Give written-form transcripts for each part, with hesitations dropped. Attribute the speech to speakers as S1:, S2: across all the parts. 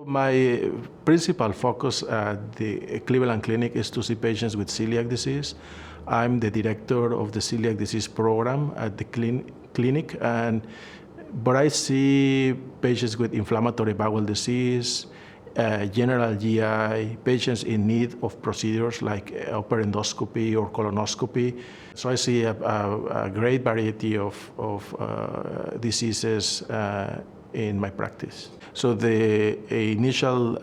S1: My principal focus at the Cleveland Clinic is to see patients with celiac disease. I'm the director of the celiac disease program at the clinic, but I see patients with inflammatory bowel disease, general GI, patients in need of procedures like upper endoscopy or colonoscopy. So I see a great variety of diseases in my practice. So the initial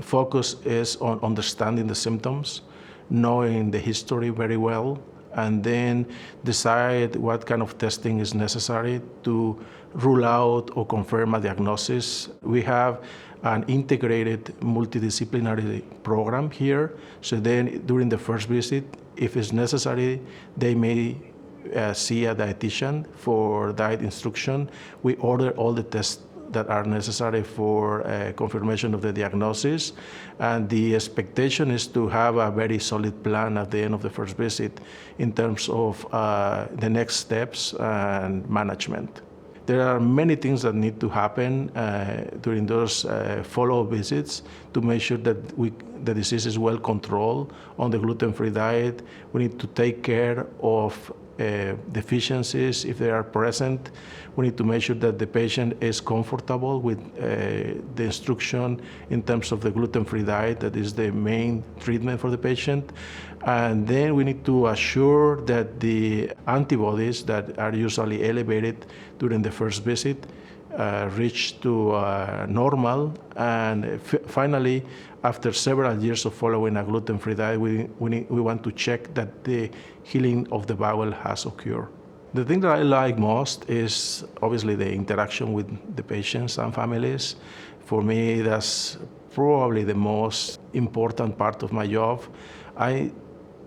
S1: focus is on understanding the symptoms, knowing the history very well, and then decide what kind of testing is necessary to rule out or confirm a diagnosis. We have an integrated multidisciplinary program here. So then during the first visit, if it's necessary, they may see a dietitian for diet instruction. We order all the tests that are necessary for confirmation of the diagnosis. And the expectation is to have a very solid plan at the end of the first visit in terms of the next steps and management. There are many things that need to happen during those follow-up visits to make sure that the disease is well controlled on the gluten-free diet. We need to take care of deficiencies if they are present. We need to make sure that the patient is comfortable with the instruction in terms of the gluten-free diet. That is the main treatment for the patient. And then we need to assure that the antibodies that are usually elevated during the first visit reach to normal. And finally, after several years of following a gluten-free diet, we want to check that the healing of the bowel has occurred. The thing that I like most is obviously the interaction with the patients and families. For me, that's probably the most important part of my job. I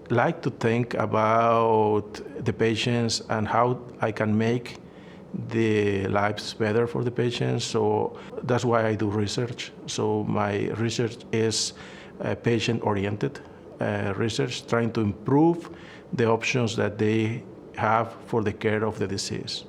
S1: like to think about the patients and how I can make the lives better for the patients. So that's why I do research. So my research is patient-oriented research, trying to improve the options that they have for the care of the disease.